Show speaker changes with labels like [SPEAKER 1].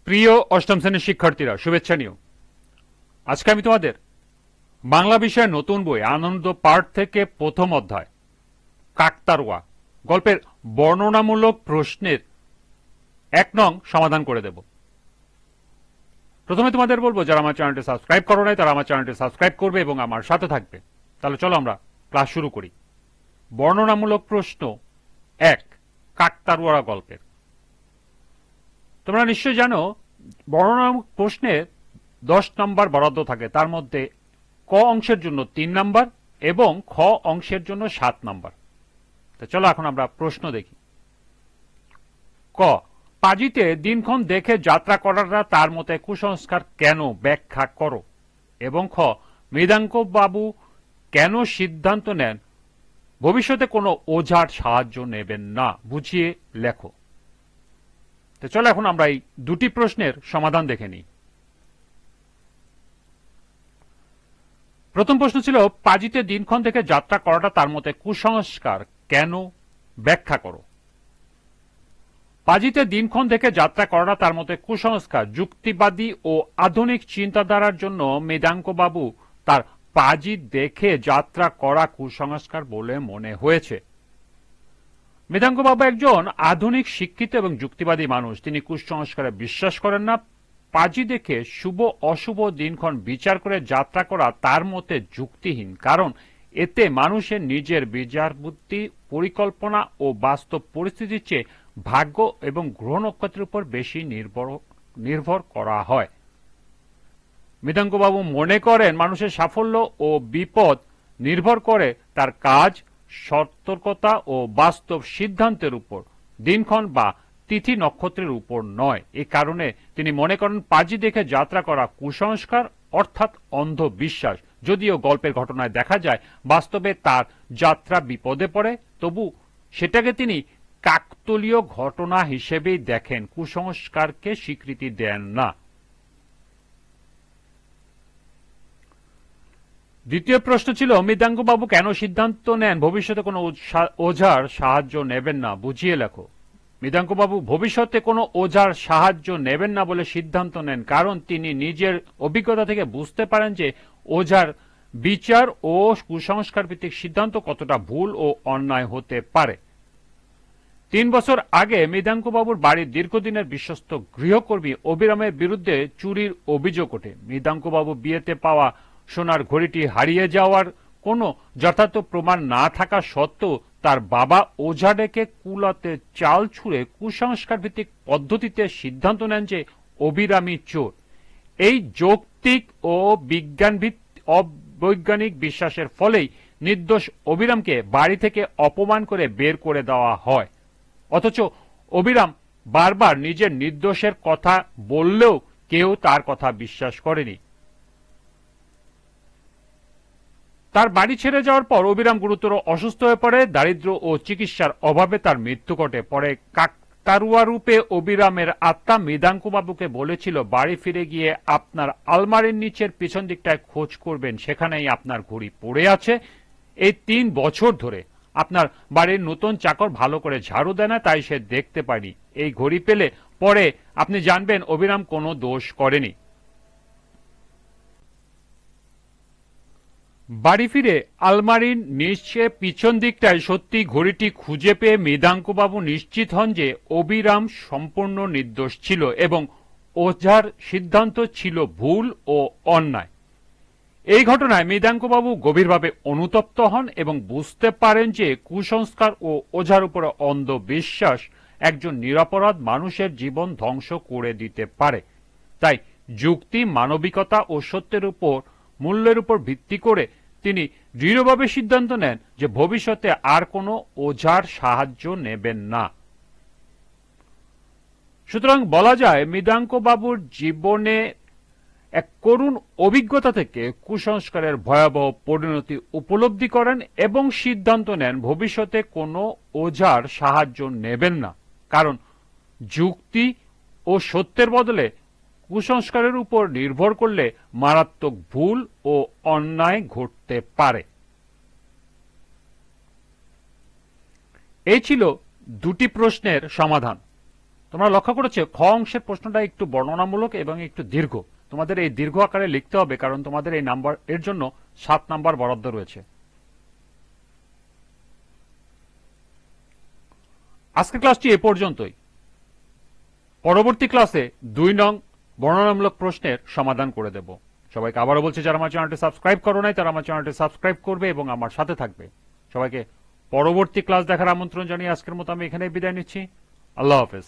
[SPEAKER 1] প্রিয় অষ্টম শ্রেণীর শিক্ষার্থীরা, শুভেচ্ছা নিও। আজকে আমি তোমাদের বাংলা বিষয়ের নতুন বই আনন্দ পাঠ থেকে প্রথম অধ্যায় কাকতাড়ুয়া গল্পের বর্ণনামূলক প্রশ্নের ১ নং সমাধান করে দেব। প্রথমে তোমাদের বলবো, যারা আমার চ্যানেলটি সাবস্ক্রাইব করো নাই তারা আমার চ্যানেলটি সাবস্ক্রাইব করবে এবং আমার সাথে থাকবে। তাহলে চলো আমরা ক্লাস শুরু করি। বর্ণনামূলক প্রশ্ন ১, কাকতাড়ুয়া গল্পের। তোমরা নিশ্চয় জানো, বর্ণনামূলক প্রশ্নে 10 নম্বর বরাদ্দ থাকে, তার মধ্যে ক অংশের জন্য 3 নম্বর এবং খ অংশের জন্য 7 নম্বর। তো চলো এখন আমরা প্রশ্ন দেখি। ক, পাজিতে দিনক্ষণ দেখে যাত্রা করাটা তার মতে কুসংস্কার কেন, ব্যাখ্যা করো। এবং খ, মৃদাঙ্ক বাবু কেন সিদ্ধান্ত নেন ভবিষ্যতে কোনো ওঝার সাহায্য নেবেন না, বুঝিয়ে লেখো। তো চলো এখন আমরা এই দুটি প্রশ্নের সমাধান দেখে নিই। প্রথম প্রশ্ন ছিল, পাজিতে দিনক্ষণ থেকে যাত্রা করাটা তার মতে কুসংস্কার কেন, ব্যাখ্যা করো। পাজিতে দিনক্ষণ থেকে যাত্রা করাটা তার মতে কুসংস্কার যুক্তিবাদী ও আধুনিক চিন্তাধারার জন্য মৃদাঙ্কবাবু তার পাজি দেখে যাত্রা করা কুসংস্কার বলে মনে হয়েছে। মৃদাঙ্কবাবু একজন আধুনিক শিক্ষিত এবং যুক্তিবাদী মানুষ। তিনি কুসংস্কারে বিশ্বাস করেন না। পাজি দেখে শুভ অশুভ দিনক্ষণ বিচার করে যাত্রা করা তার মতে যুক্তিহীন, কারণ এতে মানুষের নিজের বিচার বুদ্ধি, পরিকল্পনা ও বাস্তব পরিস্থিতির চেয়ে ভাগ্য এবং গ্রহ নক্ষত্রের উপর বেশি নির্ভর করা হয়। মৃদাঙ্কবাবু মনে করেন মানুষের সাফল্য ও বিপদ নির্ভর করে তার কাজ, সতর্কতা ও বাস্তব সিদ্ধান্তের উপর, দিনক্ষণ বা তিথি নক্ষত্রের উপর নয়। এ কারণে তিনি মনে করেন পাজি দেখে যাত্রা করা কুসংস্কার অর্থাৎ অন্ধবিশ্বাস। যদিও গল্পের ঘটনায় দেখা যায় বাস্তবে তার যাত্রা বিপদে পড়ে, তবু সেটাকে তিনি কাকতালীয় ঘটনা হিসেবেই দেখেন, কুসংস্কারকে স্বীকৃতি দেন না। দ্বিতীয় প্রশ্ন ছিল, মৃদাঙ্কবাবু কেন সিদ্ধান্ত নেন ভবিষ্যতে কোনো ওঝার সাহায্য নেবেন না, বুঝিয়ে লেখো। মৃদাঙ্কবাবু ভবিষ্যতে কোনো ওঝার সাহায্য নেবেন না বলে সিদ্ধান্ত নেন কারণ তিনি নিজের অভিজ্ঞতা থেকে বুঝতে পারেন যে ওঝার বিচার ও কুসংস্কার ভিত্তিক সিদ্ধান্ত কতটা ভুল ও অন্যায় হতে পারে। 3 বছর আগে মৃদাঙ্কবাবুর বাড়ির দীর্ঘদিনের বিশ্বস্ত গৃহকর্মী অবিরামের বিরুদ্ধে চুরির অভিযোগ ওঠে। মৃদাঙ্কবাবু বিয়েতে পাওয়া সোনার ঘড়িটি হারিয়ে যাওয়ার কোনো যথার্থ প্রমাণ না থাকা সত্ত্বেও তার বাবা ওঝা ডেকে কুলাতে চাল ছুঁড়ে কুসংস্কার ভিত্তিক পদ্ধতিতে সিদ্ধান্ত নেন যে অবিরামী চোর। এই যৌক্তিক ও অবৈজ্ঞানিক বিশ্বাসের ফলেই নির্দোষ অবিরামকে বাড়ি থেকে অপমান করে বের করে দেওয়া হয়। অথচ অবিরাম বারবার নিজের নির্দোষের কথা বললেও কেউ তার কথা বিশ্বাস করেনি। তার বাড়ি ছেড়ে যাওয়ার পর অবিরাম গুরুতর অসুস্থ হয়ে পড়ে। দারিদ্র্য ও চিকিৎসার অভাবে তার মৃত্যু ঘটে। পরে কাকতাড়ুয়া রূপে অবিরামের আত্মা মৃদাঙ্কবাবুকে বলেছিল, বাড়ি ফিরে গিয়ে আপনার আলমারির নিচের পিছন দিকটায় খোঁজ করবেন, সেখানেই আপনার ঘড়ি পড়ে আছে। এই 3 বছর ধরে আপনার বাড়ির নতুন চাকর ভালো করে ঝাড়ু দেয় না, তাই সে দেখতে পায়নি। এই ঘড়ি পেলে পরে আপনি জানবেন অবিরাম কোনো দোষ করেনি। বাড়ি ফিরে আলমারির নিচে পিছন দিকটায় সত্যি ঘড়িটি খুঁজে পেয়ে মৃদাঙ্কবাবু নিশ্চিত হন যে অবিরাম সম্পূর্ণ নির্দোষ ছিল এবং ওঝার সিদ্ধান্ত ছিল ভুল ও অন্যায়। এই ঘটনায় মৃদাঙ্কবাবু গভীরভাবে অনুতপ্ত হন এবং বুঝতে পারেন যে কুসংস্কার ও ওঝার উপরে অন্ধবিশ্বাস একজন নিরপরাধ মানুষের জীবন ধ্বংস করে দিতে পারে। তাই যুক্তি, মানবিকতা ও সত্যের উপর মূল্যের উপর ভিত্তি করে তিনি দৃঢ়ভাবে সিদ্ধান্ত নেন যে ভবিষ্যতে আর কোনো ওঝার সাহায্য নেবেন না। সুতরাং বলা যায় মৃদাঙ্কবাবুর জীবনে এক করুণ অভিজ্ঞতা থেকে কুসংস্কারের ভয়াবহ পরিণতি উপলব্ধি করেন এবং সিদ্ধান্ত নেন ভবিষ্যতে কোনো ওঝার সাহায্য নেবেন না, কারণ যুক্তি ও সত্যের বদলে কুসংস্কারের উপর নির্ভর করলে মারাত্মক ভুল ও অন্যায় ঘটতে পারে। এই ছিল দুটি প্রশ্নের সমাধান। তোমরা লক্ষ্য করেছো খ অংশের প্রশ্নটা একটু বর্ণনামূলক এবং একটু দীর্ঘ। তোমাদের এই দীর্ঘ আকারে লিখতে হবে, কারণ তোমাদের এই নাম্বার এর জন্য 7 নাম্বার বরাদ্দ রয়েছে। আজকের ক্লাসটি এ পর্যন্তই। পরবর্তী ক্লাসে 2 নং বর্ণনামূলক প্রশ্নের সমাধান করে দেব। সবাইকে আবারও বলছি, যারা আমার চ্যানেলটি সাবস্ক্রাইব করো নাই তারা আমার চ্যানেলটি সাবস্ক্রাইব করবে এবং আমার সাথে থাকবে। সবাইকে পরবর্তী ক্লাস দেখার আমন্ত্রণ জানিয়ে আজকের মতো আমি এখানেই বিদায় নিচ্ছি। আল্লাহ হাফেজ।